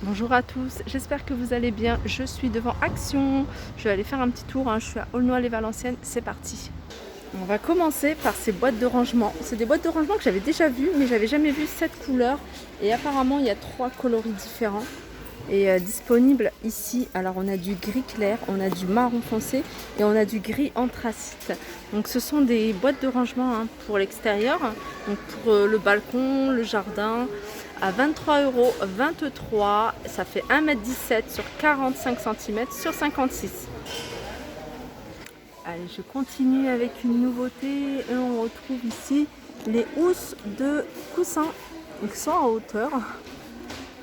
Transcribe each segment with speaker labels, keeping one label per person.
Speaker 1: Bonjour à tous, j'espère que vous allez bien. Je suis devant Action. Je vais aller faire un petit tour, hein. Je suis à Aulnoy-les-Valenciennes, c'est parti. On va commencer par ces boîtes de rangement. C'est des boîtes de rangement que j'avais déjà vues, mais j'avais jamais vu cette couleur. Et apparemment, il y a 3 coloris différents et disponibles ici. Alors, on a du gris clair, on a du marron foncé et on a du gris anthracite. Donc, ce sont des boîtes de rangement, hein, pour l'extérieur, donc pour le balcon, le jardin. À 23,23 €, ça fait 1,17 m sur 45 cm sur 56. Allez, je continue avec une nouveauté et on retrouve ici les housses de coussin. Ils sont en hauteur.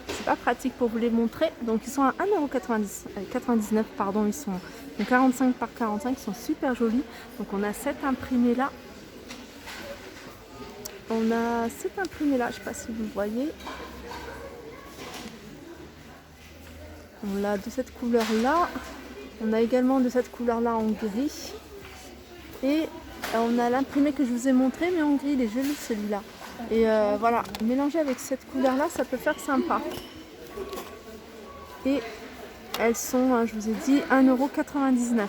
Speaker 1: C'est pas pratique pour vous les montrer. Donc ils sont à 1,99 €, pardon, ils sont 45 par 45, ils sont super jolis. Donc on a cette imprimée là. On a cette imprimée là, je sais pas si vous le voyez. On l'a de cette couleur là. On a également de cette couleur là en gris. Et on a l'imprimé que je vous ai montré, mais en gris, il est joli celui-là. Et voilà, mélangé avec cette couleur là, ça peut faire sympa. Et elles sont, je vous ai dit, 1,99 €.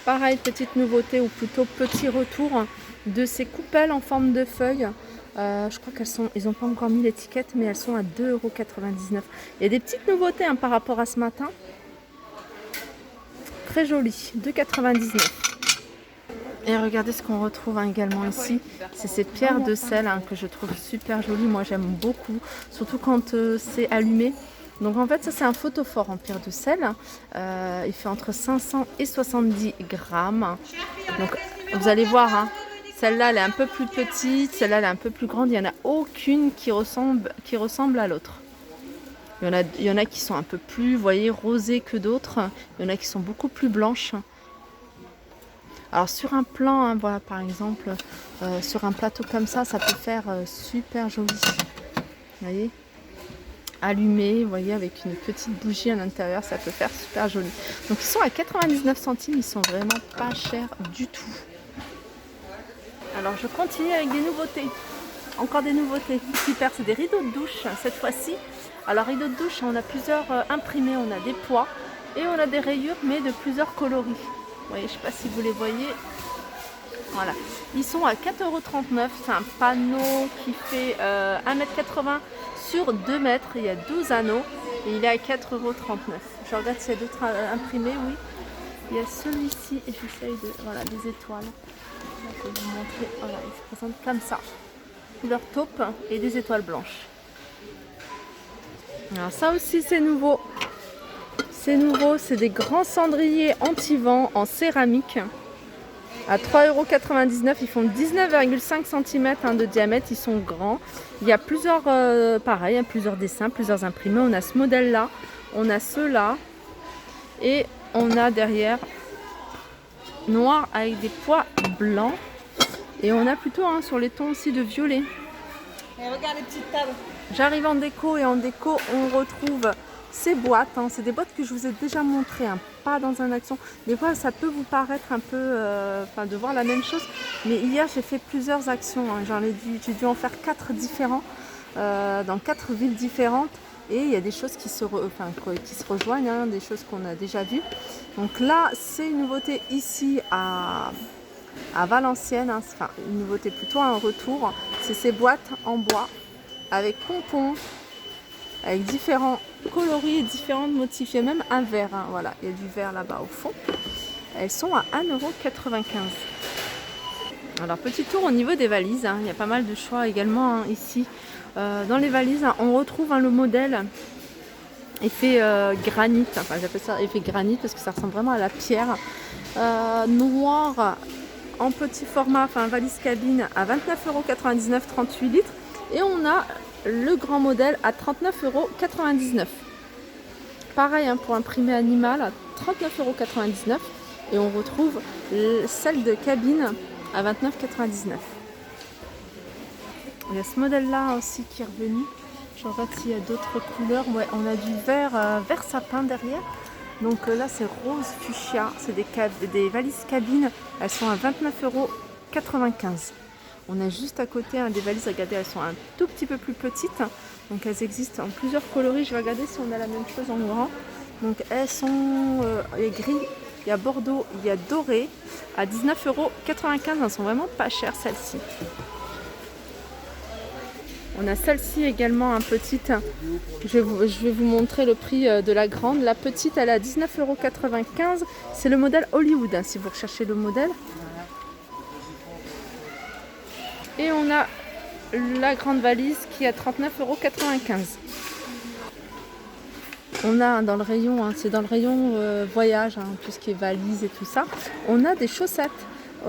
Speaker 1: Pareil, petite nouveauté, ou plutôt petit retour de ces coupelles en forme de feuilles. Je crois ils n'ont pas encore mis l'étiquette, mais elles sont à 2,99 €. Il y a des petites nouveautés, hein, par rapport à ce matin. Très joli, 2,99 €. Et regardez ce qu'on retrouve, hein, également ici. C'est ces pierres de sel, hein, que je trouve super jolies. Moi j'aime beaucoup, surtout quand c'est allumé. Donc en fait ça c'est un photophore en pierre de sel. Il fait entre 500 et 70 grammes. Donc vous allez voir, hein, celle-là elle est un peu plus petite, celle-là elle est un peu plus grande. Il n'y en a aucune qui ressemble à l'autre. Il y en a qui sont un peu plus, vous voyez, rosées que d'autres. Il y en a qui sont beaucoup plus blanches. Alors sur un plan, hein, voilà, par exemple, sur un plateau comme ça peut faire super joli. Vous voyez, allumé, vous voyez, avec une petite bougie à l'intérieur, ça peut faire super joli. Donc ils sont à 99 centimes, ils sont vraiment pas chers du tout. Alors je continue avec des nouveautés. Encore des nouveautés. Super, c'est des rideaux de douche cette fois-ci. Alors rideaux de douche, on a plusieurs imprimés, on a des poids et on a des rayures, mais de plusieurs coloris. Vous voyez, je ne sais pas si vous les voyez. Voilà. Ils sont à 4,39 €. C'est un panneau qui fait 1,80 m sur 2 mètres. Il y a 12 anneaux et il est à 4,39 €. Je regarde s'il y a d'autres imprimés. Oui. Il y a celui-ci et j'essaye de... Voilà, des étoiles. Je vais vous montrer. Voilà, il se présente comme ça. Couleur taupe et des étoiles blanches. Alors ça aussi c'est nouveau. C'est nouveau, c'est des grands cendriers anti-vent en céramique. À 3,99 €, ils font 19,5 cm, hein, de diamètre, ils sont grands. Il y a plusieurs, pareil, hein, plusieurs dessins, plusieurs imprimés. On a ce modèle-là, on a ceux-là, et on a derrière noir avec des pois blancs. Et on a plutôt, hein, sur les tons aussi de violet.
Speaker 2: Et regarde les petites tables.
Speaker 1: J'arrive en déco et en déco on retrouve ces boîtes, hein. C'est des boîtes que je vous ai déjà montrées, hein, pas dans un action. Des fois ça peut vous paraître un peu, de voir la même chose, mais hier j'ai fait plusieurs actions, hein. J'ai dû en faire 4 différents, dans 4 villes différentes. Et il y a des choses qui se rejoignent, hein, des choses qu'on a déjà vues. Donc là c'est une nouveauté ici à Valenciennes, hein. Enfin une nouveauté, plutôt un retour. C'est ces boîtes en bois avec pompons, avec différents coloris et différents motifs. Il y a même un vert, hein, voilà, il y a du vert là-bas au fond. Elles sont à 1,95 €. Alors petit tour au niveau des valises, hein. Il y a pas mal de choix également, hein, ici. Dans les valises, hein, on retrouve, hein, le modèle effet granit, enfin j'appelle ça effet granit parce que ça ressemble vraiment à la pierre, noir en petit format, enfin valise cabine à 29,99 €, 38 litres. Et on a le grand modèle à 39,99 €. Pareil, hein, pour imprimer animal à 39,99 €. Et on retrouve celle de cabine à 29,99 €. Il y a ce modèle là aussi qui est revenu. Je regarde s'il y a d'autres couleurs. Ouais, on a du vert sapin derrière. Donc là c'est rose fuchsia. C'est des valises cabine. Elles sont à 29,95 €. On a juste à côté des valises, regardez, elles sont un tout petit peu plus petites. Donc elles existent en plusieurs coloris. Je vais regarder si on a la même chose en grand. Donc elles sont, il y a gris, il y a bordeaux, il y a doré à 19,95 €. Elles sont vraiment pas chères celles-ci. On a celle-ci également, petite. Je vais vous montrer le prix de la grande. La petite, elle est à 19,95 €. C'est le modèle Hollywood, si vous recherchez le modèle. Et on a la grande valise qui est à 39,95 €. On a dans le rayon, c'est dans le rayon voyage, tout ce qui est valise et tout ça. On a des chaussettes.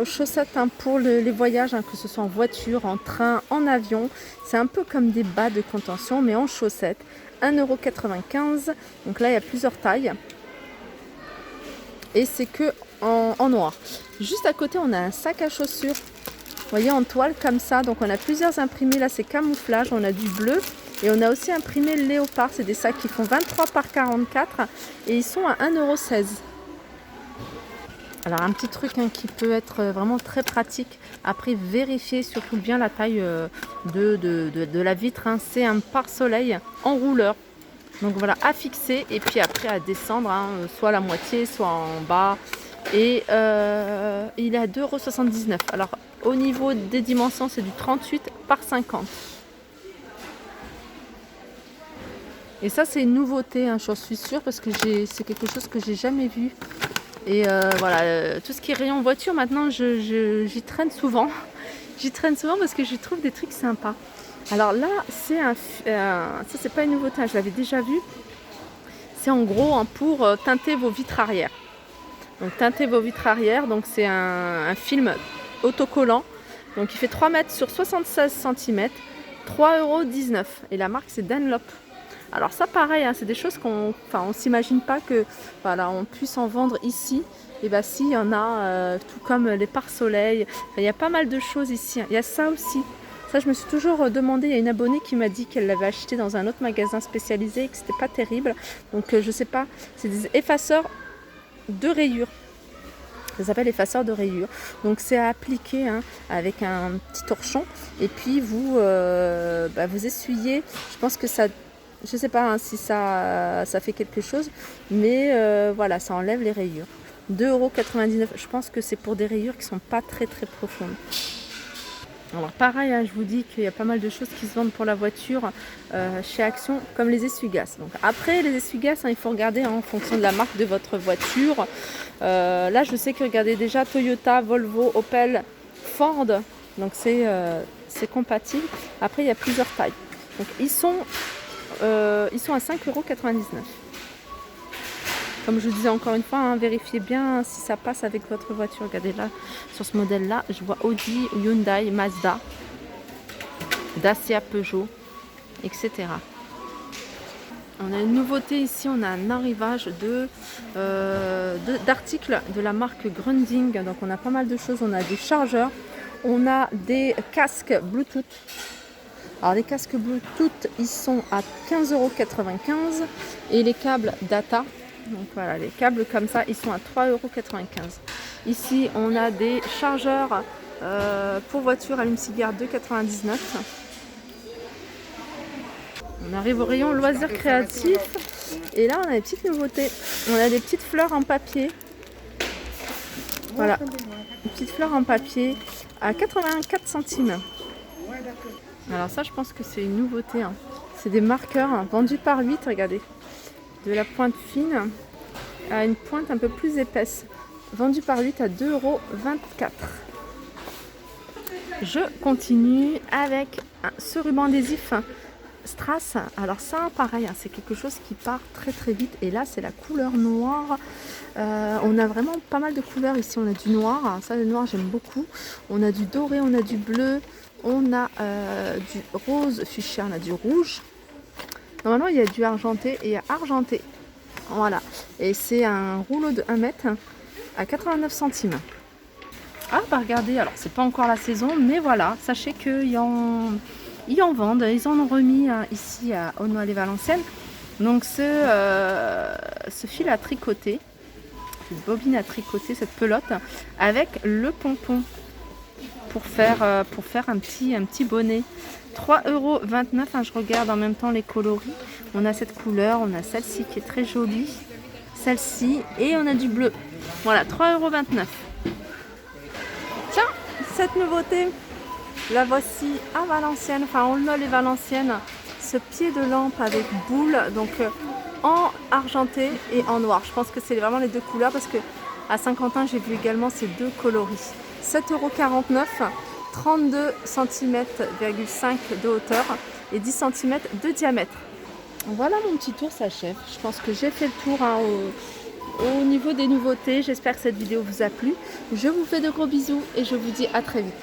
Speaker 1: Chaussettes pour les voyages, que ce soit en voiture, en train, en avion. C'est un peu comme des bas de contention, mais en chaussettes. 1,95 €. Donc là, il y a plusieurs tailles. Et c'est que en noir. Juste à côté, on a un sac à chaussures. Vous voyez, en toile comme ça. Donc on a plusieurs imprimés. Là, c'est camouflage. On a du bleu. Et on a aussi imprimé le léopard. C'est des sacs qui font 23 par 44. Et ils sont à 1,16 €. Alors un petit truc qui peut être vraiment très pratique. Après, vérifiez surtout bien la taille de la vitre. C'est un pare-soleil en rouleur. Donc voilà, à fixer et puis après à descendre, soit la moitié, soit en bas. Et il est à 2,79 €. Alors au niveau des dimensions, c'est du 38 par 50. Et ça, c'est une nouveauté, j'en suis sûre, parce que c'est quelque chose que j'ai jamais vu. Et voilà, tout ce qui est rayon voiture, maintenant, j'y traîne souvent. J'y traîne souvent parce que je trouve des trucs sympas. Alors là, ça, c'est pas une nouveauté, je l'avais déjà vu. C'est en gros pour teinter vos vitres arrière. Donc teinter vos vitres arrière, donc c'est un film autocollant. Donc il fait 3 mètres sur 76 cm, 3,19 €. Et la marque, c'est Dunlop. Alors ça, pareil, c'est des choses on s'imagine pas que voilà, on puisse en vendre ici. Et bien si, il y en a, tout comme les pare-soleil. Il y a pas mal de choses ici. Il y a ça aussi. Ça, je me suis toujours demandé. Il y a une abonnée qui m'a dit qu'elle l'avait acheté dans un autre magasin spécialisé et que c'était pas terrible. Donc je sais pas. C'est des effaceurs de rayures. Ça s'appelle effaceur de rayures. Donc c'est à appliquer avec un petit torchon. Et puis vous essuyez. Je pense que ça... Je ne sais pas si ça fait quelque chose, mais voilà, ça enlève les rayures. 2,99 €. Je pense que c'est pour des rayures qui ne sont pas très très profondes. Alors pareil, je vous dis qu'il y a pas mal de choses qui se vendent pour la voiture chez Action, comme les essuie-glaces. Donc après, les essuie-glaces, il faut regarder en fonction de la marque de votre voiture. Là, je sais que regardez déjà Toyota, Volvo, Opel, Ford. Donc c'est compatible. Après, il y a plusieurs tailles. Donc ils sont à 5,99 €. Comme je vous disais encore une fois, vérifiez bien si ça passe avec votre voiture. Regardez là, sur ce modèle-là, je vois Audi, Hyundai, Mazda, Dacia, Peugeot, etc. On a une nouveauté ici, on a un arrivage d'articles de la marque Grundig. Donc on a pas mal de choses, on a des chargeurs, on a des casques Bluetooth. Alors les casques Bluetooth, ils sont à 15,95 € et les câbles data, donc voilà, les câbles comme ça, ils sont à 3,95 €. Ici, on a des chargeurs pour voiture allume-cigare 2,99 €. On arrive au rayon loisirs créatifs et là, on a des petites nouveautés. On a des petites fleurs en papier. Voilà, des petites fleurs en papier à 84 centimes. Alors ça, je pense que c'est une nouveauté. C'est des marqueurs vendus par 8, regardez. De la pointe fine à une pointe un peu plus épaisse. Vendu par 8 à 2,24 €. Je continue avec ce ruban adhésif Strass. Alors ça, pareil, c'est quelque chose qui part très très vite. Et là, c'est la couleur noire. On a vraiment pas mal de couleurs ici. On a du noir. Ça, le noir, j'aime beaucoup. On a du doré, on a du bleu. On a du rose fuchsia, on a du rouge. Normalement, il y a du argenté et argenté. Voilà. Et c'est un rouleau de 1 mètre à 89 centimes. Ah, bah regardez, alors c'est pas encore la saison, mais voilà, sachez qu'ils en vendent. Ils en ont remis ici à Aulnoy-les-Valenciennes. Donc ce fil à tricoter, cette bobine à tricoter, cette pelote, avec le pompon pour faire un petit bonnet. 3,29 €, hein, je regarde en même temps les coloris. On a cette couleur, on a celle-ci qui est très jolie, celle-ci et on a du bleu. Voilà, 3,29 €. Tiens, cette nouveauté, la voici à Valenciennes, enfin on l'a les Valenciennes, ce pied de lampe avec boule, donc en argenté et en noir. Je pense que c'est vraiment les deux couleurs parce que à Saint-Quentin j'ai vu également ces deux coloris. 7,49 €, 32 cm,5 de hauteur et 10 cm de diamètre. Voilà, mon petit tour s'achève. Je pense que j'ai fait le tour hein, au niveau des nouveautés. J'espère que cette vidéo vous a plu. Je vous fais de gros bisous et je vous dis à très vite.